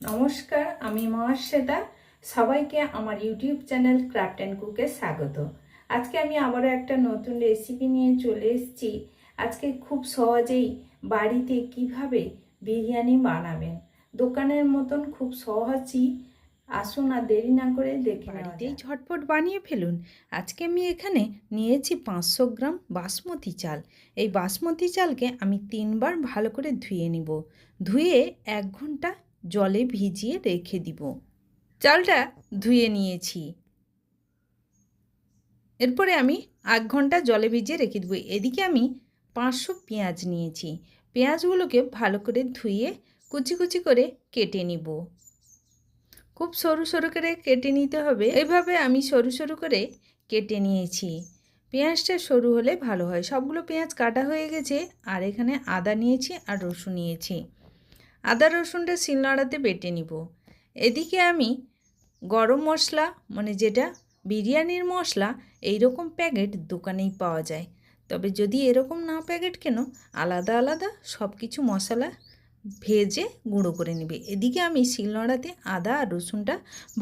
নমস্কার, আমি মহাশ্বেতা। সবাইকে আমার ইউটিউব চ্যানেল ক্রাফট অ্যান্ড কুকে স্বাগত। আজকে আমি আবারও একটা নতুন রেসিপি নিয়ে চলে এসেছি। আজকে খুব সহজেই বাড়িতে কিভাবে বিরিয়ানি বানাবেন, দোকানের মতন খুব সহজেই। আসুন আর দেরি না করে দেখে বাড়িতেই ঝটপট বানিয়ে ফেলুন। আজকে আমি এখানে নিয়েছি 500 গ্রাম বাসমতি চাল। এই বাসমতি চালকে আমি 3বার ভালো করে ধুয়ে নিব। ধুয়ে 1 ঘন্টা জলে ভিজিয়ে রেখে দিব। চালটা ধুয়ে নিয়েছি। এরপরে আমি 1 ঘন্টা জলে ভিজিয়ে রেখে দেবো। এদিকে আমি 500 পেঁয়াজ নিয়েছি। পেঁয়াজগুলোকে ভালো করে ধুয়ে কুচি কুচি করে কেটে নিব। খুব সরু সরু করে কেটে নিতে হবে। এইভাবে আমি সরু সরু করে কেটে নিয়েছি। পেঁয়াজটা সরু হলে ভালো হয়। সবগুলো পেঁয়াজ কাটা হয়ে গেছে। আর এখানে আদা নিয়েছি আর রসুন নিয়েছি। আদা রসুনটা শিলনোড়াতে বেটে নিব। এদিকে আমি গরম মশলা, মানে যেটা বিরিয়ানির মশলা, এই রকম প্যাকেট দোকানেই পাওয়া যায়। তবে যদি এরকম না প্যাকেট কেন, আলাদা আলাদা সব কিছু মশলা ভেজে গুঁড়ো করে নেবে। এদিকে আমি শিলনোড়াতে আদা আর রসুনটা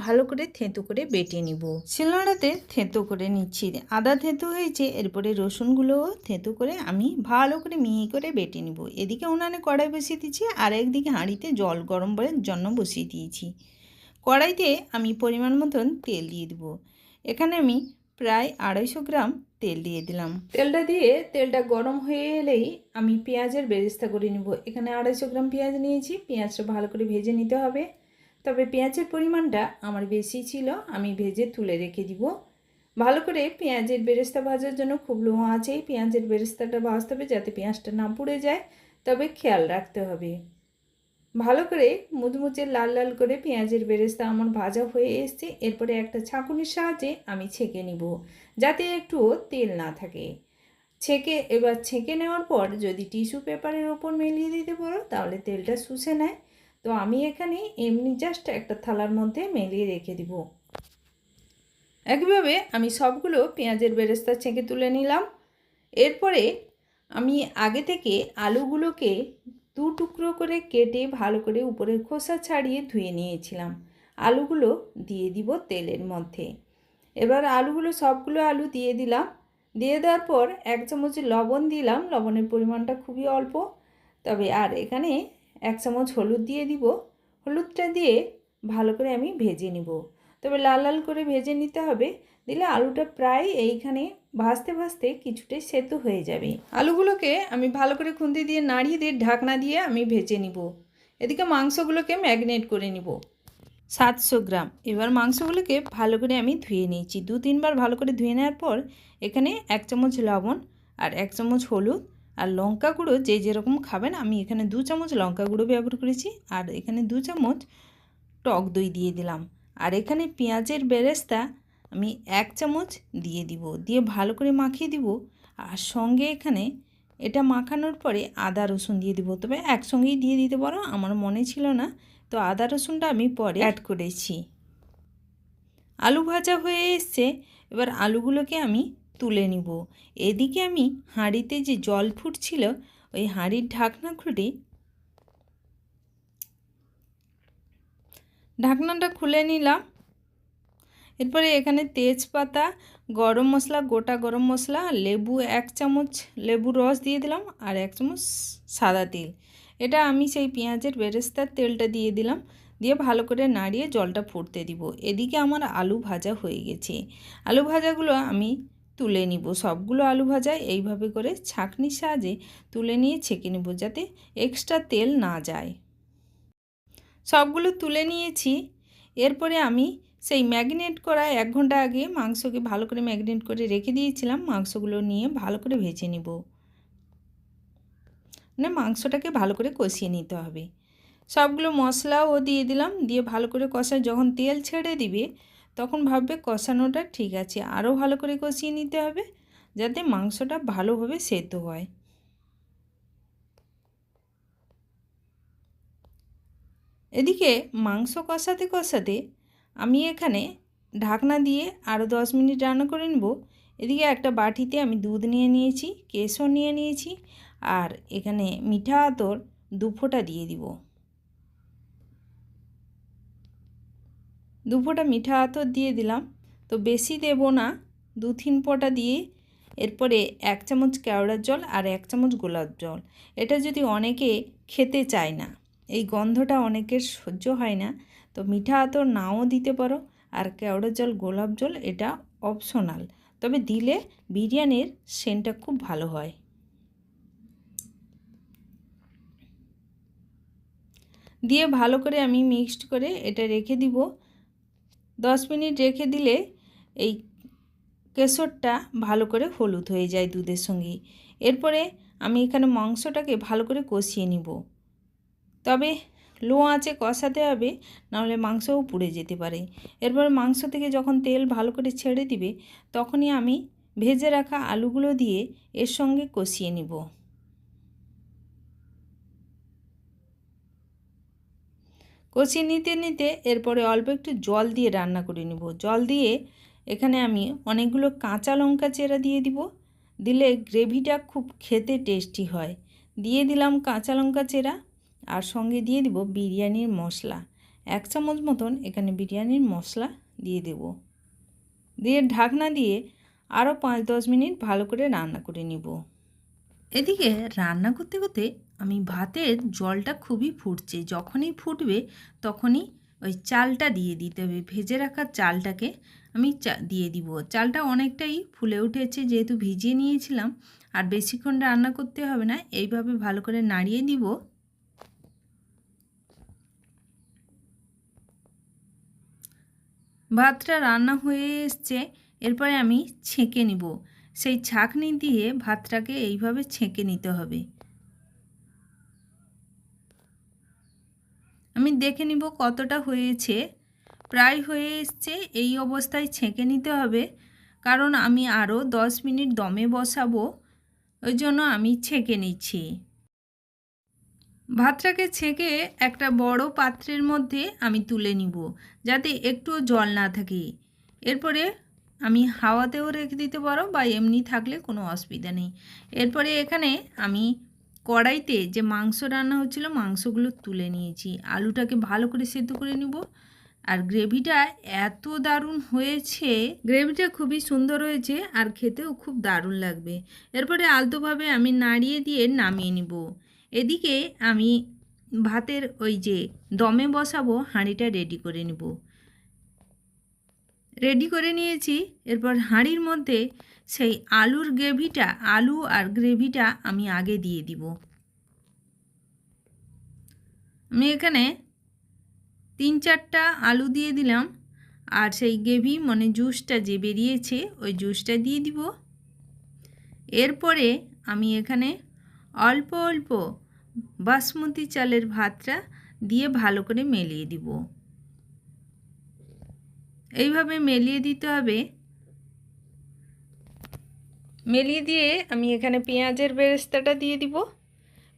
ভালো করে থেঁতো করে বেটে নিব। শিলনোড়াতে থেঁতো করে নিচ্ছি। আদা থেঁতো হয়েছে, এরপরে রসুনগুলোও থেঁতো করে আমি ভালো করে মিহি করে বেটে নিব। এদিকে উনানে কড়াই বসিয়ে দিচ্ছি, আর একদিকে হাঁড়িতে জল গরম করার জন্য বসিয়ে দিয়েছি। কড়াইতে আমি পরিমাণ মতন তেল দিয়ে দেবো। এখানে আমি প্রায় 250 গ্রাম তেল দিয়ে দিলাম। তেলটা দিয়ে তেলটা গরম হয়ে এলেই আমি পেঁয়াজের বেরেস্তা করে নিব। এখানে 250 গ্রাম পেঁয়াজ নিয়েছি। পেঁয়াজটা ভালো করে ভেজে নিতে হবে। তবে পেঁয়াজের পরিমাণটা আমার বেশি ছিল, আমি ভেজে তুলে রেখে দিব। ভালো করে পেঁয়াজের বেরেস্তা ভাজার জন্য খুব লো আঁচেই পেঁয়াজের বেরেস্তাটা ভাজতে হবে, যাতে পেঁয়াজটা না পুড়ে যায়। তবে খেয়াল রাখতে হবে। ভালো করে মুচমুচে লাল লাল করে পেঁয়াজের বেরেস্তা আমার ভাজা হয়ে এসছে। এরপরে একটা ছাঁকুনির সাহায্যে আমি ছেঁকে নিব, যাতে একটুও তেল না থাকে। এবার ছেঁকে নেওয়ার পর যদি টিস্যু পেপারের ওপর মেলিয়ে দিতে পারো, তাহলে তেলটা শুষে নেয়। তো আমি এখানে এমনি জাস্ট একটা থালার মধ্যে মেলিয়ে রেখে দিব। একইভাবে আমি সবগুলো পেঁয়াজের বেরেস্তা ছেঁকে তুলে নিলাম। এরপরে আমি আগে থেকে আলুগুলোকে 2 টুকরো করে কেটে ভালো করে উপরের খোসা ছাড়িয়ে ধুয়ে নিয়েছিলাম। আলুগুলো দিয়ে দিব তেলের মধ্যে। এবার আলুগুলো সবগুলো আলু দিয়ে দিলাম। দিয়ে দেওয়ার পর 1 চামচ লবণ দিলাম। লবণের পরিমাণটা খুবই অল্প। তবে আর এখানে 1 চামচ হলুদ দিয়ে দিব। হলুদটা দিয়ে ভালো করে আমি ভেজে নিব। তবে লাল লাল করে ভেজে নিতে হবে, দিলে আলুটা প্রায় এইখানে ভাজতে ভাজতে কিছুটাই সেদ্ধ হয়ে যাবে। আলুগুলোকে আমি ভালো করে খুন্তি দিয়ে নাড়িয়ে দিয়ে ঢাকনা দিয়ে আমি ভেজে নিব। এদিকে মাংসগুলোকে ম্যারিনেট করে নিব 700 গ্রাম। এবার মাংসগুলোকে ভালো করে আমি ধুয়ে নিয়েছি। 2-3 বার ভালো করে ধুয়ে নেওয়ার পর এখানে 1 চামচ লবণ আর 1 চামচ হলুদ আর লঙ্কা গুঁড়ো যে যেরকম খাবেন, আমি এখানে 2 চামচ লঙ্কা গুঁড়ো ব্যবহার করেছি। আর এখানে 2 চামচ টক দই দিয়ে দিলাম। আর এখানে পেঁয়াজের বেরেস্তা আমি 1 চামচ দিয়ে দিব। দিয়ে ভালো করে মাখিয়ে দিব। আর সঙ্গে এখানে এটা মাখানোর পরে আদা রসুন দিয়ে দিব। তবে একসঙ্গেই দিয়ে দিতে পারো, আমার মনে ছিল না, তো আদা রসুনটা আমি পরে অ্যাড করেছি। আলু ভাজা হয়ে এসছে। এবার আলুগুলোকে আমি তুলে নিব। এদিকে আমি হাঁড়িতে যে জল ফুটছিল, ওই হাঁড়ির ঢাকনা খুলে ঢাকনাটা খুলে নিলাম। এরপরে এখানে তেজপাতা, গরম মশলা, গোটা গরম মশলা, লেবু 1 চামচ লেবুর রস দিয়ে দিলাম আর 1 চামচ সাদা তেল। এটা আমি সেই পেঁয়াজের বেরেস্তার তেলটা দিয়ে দিলাম। দিয়ে ভালো করে নাড়িয়ে জলটা ফুটতে দিব। এদিকে আমার আলু ভাজা হয়ে গেছে। আলু ভাজাগুলো আমি তুলে নিব। সবগুলো আলু ভাজা এইভাবে করে ছাঁকনির সাহায্যে তুলে নিয়ে ছেঁকে নেব, যাতে এক্সট্রা তেল না যায়। সবগুলো তুলে নিয়েছি। এরপরে আমি সেই ম্যারিনেট করা 1 ঘন্টা আগে মাংসকে ভালো করে ম্যারিনেট করে রেখে দিয়েছিলাম, মাংসগুলো নিয়ে ভালো করে ভেজে নিব। মানে মাংসটাকে ভালো করে কষিয়ে নিতে হবে। সবগুলো মশলাও দিয়ে দিলাম। দিয়ে ভালো করে কষায় যখন তেল ছেড়ে দিবে, তখন ভাববে কষানোটা ঠিক আছে। আরও ভালো করে কষিয়ে নিতে হবে, যাতে মাংসটা ভালোভাবে সেদ্ধ হয়। এদিকে মাংস কষাতে কষাতে আমি এখানে ঢাকনা দিয়ে আরও 10 মিনিট রান্না করে নেব। এদিকে একটা বাটিতে আমি দুধ নিয়ে নিয়েছি, কেশর নিয়ে নিয়েছি, আর এখানে মিঠা আতর 2 ফোঁটা দিয়ে দিব। 2 ফোঁটা মিঠা আতর দিয়ে দিলাম। তো বেশি দেব না, 2-3 ফোঁটা দিয়ে এরপরে 1 চামচ কেওড়ার জল আর 1 চামচ গোলাপ জল। এটা যদি অনেকে খেতে চায় না, এই গন্ধটা অনেকের সহ্য হয় না, তো মিঠা আতর নাও দিতে পারো। আর কেওড়ার জল, গোলাপ জল এটা অপশনাল, তবে দিলে বিরিয়ানির সেন্টটা খুব ভালো হয়। দিয়ে ভালো করে আমি মিক্সড করে এটা রেখে দিব। 10 মিনিট রেখে দিলে এই কেশরটা ভালো করে হলুদ হয়ে যায় দুধের সঙ্গে। এরপরে আমি এখানে মাংসটাকে ভালো করে কষিয়ে নিব, তবে লো আঁচে কষাতে হবে, নাহলে মাংসও পুড়ে যেতে পারে। এরপর মাংস থেকে যখন তেল ভালো করে ছেড়ে দিবে, তখনই আমি ভেজে রাখা আলুগুলো দিয়ে এর সঙ্গে কষিয়ে নিব। কষিয়ে নিতে নিতে এরপরে অল্প একটু জল দিয়ে রান্না করে নিব। জল দিয়ে এখানে আমি অনেকগুলো কাঁচা লঙ্কা চেরা দিয়ে দিব, দিলে গ্রেভিটা খুব খেতে টেস্টি হয়। দিয়ে দিলাম কাঁচা লঙ্কা চেরা, আর সঙ্গে দিয়ে দিব বিরিয়ানির মশলা। 1 চামচ মতন এখানে বিরিয়ানির মশলা দিয়ে দেব। দিয়ে ঢাকনা দিয়ে আরও 5-10 মিনিট ভালো করে রান্না করে নিব। এদিকে রান্না করতে করতে আমি ভাতের জলটা খুবই ফুটছে, যখনই ফুটবে তখনই ওই চালটা দিয়ে দিতে হবে। ভেজে রাখা চালটাকে আমি দিয়ে দিব। চালটা অনেকটাই ফুলে উঠেছে, যেহেতু ভিজিয়ে নিয়েছিলাম, আর বেশিক্ষণ রান্না করতে হবে না। এইভাবে ভালো করে নাড়িয়ে দিব। ভাতটা রান্না হয়ে এসছে, এরপরে আমি ছেঁকে নিব। সেই ছাঁকনি দিয়ে ভাতটাকে এইভাবে ছেঁকে নিতে হবে। আমি দেখে নিব কতটা হয়েছে, প্রায় হয়ে এসছে। এই অবস্থায় ছেঁকে নিতে হবে, কারণ আমি আরও 10 মিনিট দমে বসাবো, ওই জন্য আমি ছেঁকে নিচ্ছি। ভাতটাকে ছেঁকে একটা বড় পাত্রের মধ্যে আমি তুলে নিব, যাতে একটুও জল না থাকে। এরপরে আমি হাওয়াতেও রেখে দিতে পারো, বা এমনি থাকলে কোনো অসুবিধা নেই। এরপরে এখানে আমি কড়াইতে যে মাংস রান্না হচ্ছিল, মাংসগুলো তুলে নিয়েছি। আলুটাকে ভালো করে সেদ্ধ করে নিব। আর গ্রেভিটা এত দারুণ হয়েছে, গ্রেভিটা খুবই সুন্দর হয়েছে, আর খেতেও খুব দারুণ লাগবে। এরপরে আলতোভাবে আমি নাড়িয়ে দিয়ে নামিয়ে নিব। এদিকে আমি ভাতের ওই যে দমে বসাবো হাঁড়িটা রেডি করে নেব। রেডি করে নিয়েছি। এরপর হাঁড়ির মধ্যে সেই আলু আর গ্রেভিটা আমি আগে দিয়ে দিব। আমি এখানে 3-4টা আলু দিয়ে দিলাম, আর সেই গ্রেভি মানে জুসটা যে বেরিয়েছে ওই জুসটা দিয়ে দিব। এরপরে আমি এখানে অল্প অল্প বাসমতি চালের ভাতটা দিয়ে ভালো করে মিলিয়ে দিব। এইভাবে মিলিয়ে দিতে হবে। মিলিয়ে দিয়ে আমি এখানে পেঁয়াজের বেরেস্তাটা দিয়ে দিব।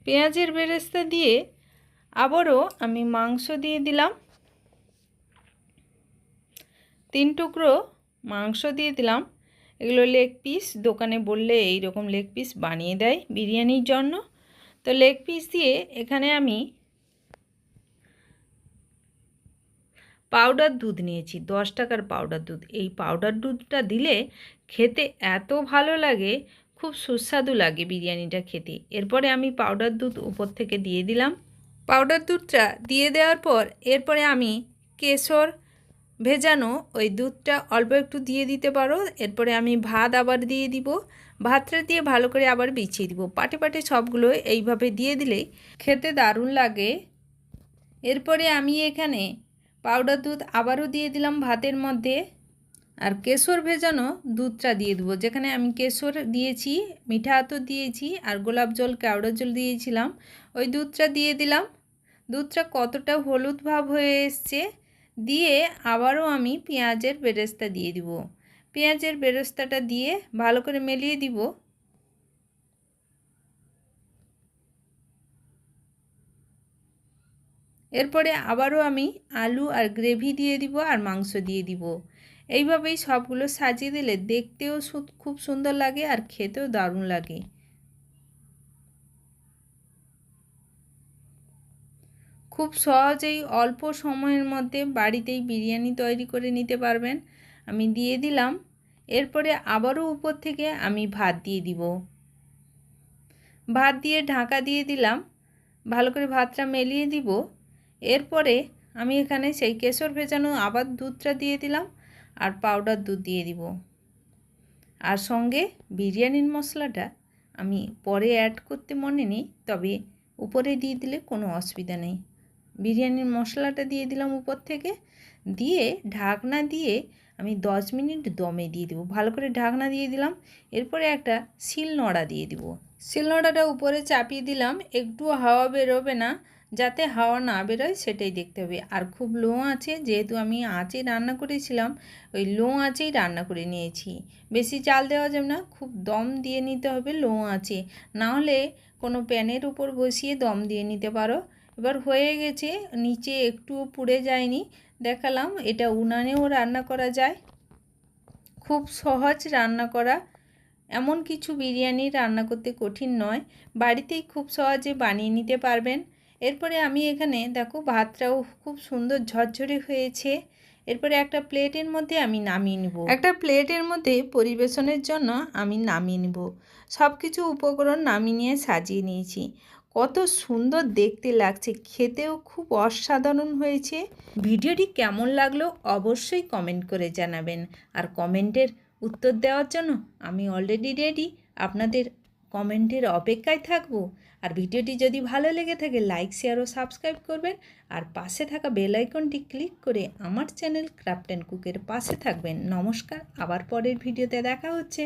পেঁয়াজের বেরেস্তা দিয়ে আবারও আমি মাংস দিয়ে দিলাম। 3 টুকরো মাংস দিয়ে দিলাম। এগুলো লেগ পিস, দোকানে বললে এই রকম লেগ পিস বানিয়ে দেয় বিরিয়ানির জন্য। তো লেগ পিস দিয়ে এখানে আমি পাউডার দুধ নিয়েছি, 10 টাকার পাউডার দুধ। এই পাউডার দুধটা দিলে খেতে এত ভালো লাগে, খুব সুস্বাদু লাগে বিরিয়ানিটা খেতে। এরপরে আমি পাউডার দুধ উপর থেকে দিয়ে দিলাম। পাউডার দুধটা দিয়ে দেওয়ার পর এরপরে আমি কেশর ভেজানো ওই দুধটা অল্প একটু দিয়ে দিতে পারো। এরপরে আমি ভাত আবার দিয়ে দিব। ভাতটা দিয়ে ভালো করে আবার বিছিয়ে দিব। পাটে পাটে সবগুলো এইভাবে দিয়ে দিলেই খেতে দারুণ লাগে। এরপরে আমি এখানে পাউডার দুধ আবারও দিয়ে দিলাম ভাতের মধ্যে, আর কেশর ভেজানো দুধটা দিয়ে দেবো। যেখানে আমি কেশর দিয়েছি, মিঠা আতর দিয়েছি, আর গোলাপ জল, কেওড়া জল দিয়েছিলাম, ওই দুধটা দিয়ে দিলাম। দুধটা কতটা হলুদ ভাব হয়ে এসছে, দিয়ে আবারও আমি পেঁয়াজের বেরেস্তা দিয়ে দিব। পেঁয়াজের বেরেস্তাটা দিয়ে ভালো করে মিলিয়ে দিব। এরপরে আবারও আমি আলু আর গ্রেভি দিয়ে দিব, আর মাংস দিয়ে দিব। এইভাবেই সবগুলো সাজিয়ে দিলে দেখতেও খুব সুন্দর লাগে, আর খেতেও দারুণ লাগে। খুব সহজেই অল্প সময়ের মধ্যে বাড়িতেই বিরিয়ানি তৈরি করে নিতে পারবেন। আমি দিয়ে দিলাম। এরপরে আবারও উপর থেকে আমি ভাত দিয়ে দিব। ভাত দিয়ে ঢাকা দিয়ে দিলাম। ভালো করে ভাতটা মিলিয়ে দিব। এরপরে আমি এখানে সেই কেশর ভেজানো আবার দুধটা দিয়ে দিলাম আর পাউডার দুধ দিয়ে দিব। আর সঙ্গে বিরিয়ানির মশলাটা আমি পরে অ্যাড করতে মনে নেই, তবে উপরে দিয়ে দিলে কোনো অসুবিধা নেই। বিরিয়ানির মশলাটা দিয়ে দিলাম উপর থেকে, দিয়ে ঢাকনা দিয়ে আমি 10 মিনিট দমে দিয়ে দেবো। ভালো করে ঢাকনা দিয়ে দিলাম। এরপরে একটা শিলনোড়া দিয়ে দিব। শিলনোড়াটা উপরে চাপিয়ে দিলাম। একটু হাওয়া বেরোবে না, যাতে হাওয়া না বেরোয় সেটাই দেখতে হবে। আর খুব লো আছে, যেহেতু আমি আঁচে রান্না করেছিলাম, ওই লো আঁচেই রান্না করে নিয়েছি। বেশি চাল দেওয়া যাবে না, খুব দম দিয়ে নিতে হবে লো আঁচে, নাহলে কোনো প্যানের উপর বসিয়ে দম দিয়ে নিতে পারো। এবার হয়ে গেছে, নিচে একটুও পুড়ে যায়নি। দেখালাম এটা উনানেও রান্না করা যায়, খুব সহজ রান্না করা। এমন কিছু বিরিয়ানি রান্না করতে কঠিন নয়, বাড়িতেই খুব সহজে বানিয়ে নিতে পারবেন। এরপরে আমি এখানে দেখো ভাতটাও খুব সুন্দর ঝরঝরে হয়েছে। এরপরে একটা প্লেটের মধ্যে আমি নামিয়ে নিব। একটা প্লেটের মধ্যে পরিবেশনের জন্য আমি নামিয়ে নিব। সব কিছু উপকরণ নামিয়ে নিয়ে সাজিয়ে নিয়েছি। কত সুন্দর দেখতে লাগছে, খেতেও খুব অসাধারণ হয়েছে। ভিডিওটি কেমন লাগলো অবশ্যই কমেন্ট করে জানাবেন। আর কমেন্টের উত্তর দেওয়ার জন্য আমি অলরেডি রেডি, আপনাদের কমেন্টের অপেক্ষায় থাকব। আর ভিডিওটি যদি ভালো লেগে থাকে লাইক, শেয়ার ও সাবস্ক্রাইব করবেন। আর পাশে থাকা বেল আইকনটি ক্লিক করে আমার চ্যানেল ক্রাফট অ্যান্ড কুকের পাশে থাকবেন। নমস্কার, আবার পরের ভিডিওতে দেখা হচ্ছে।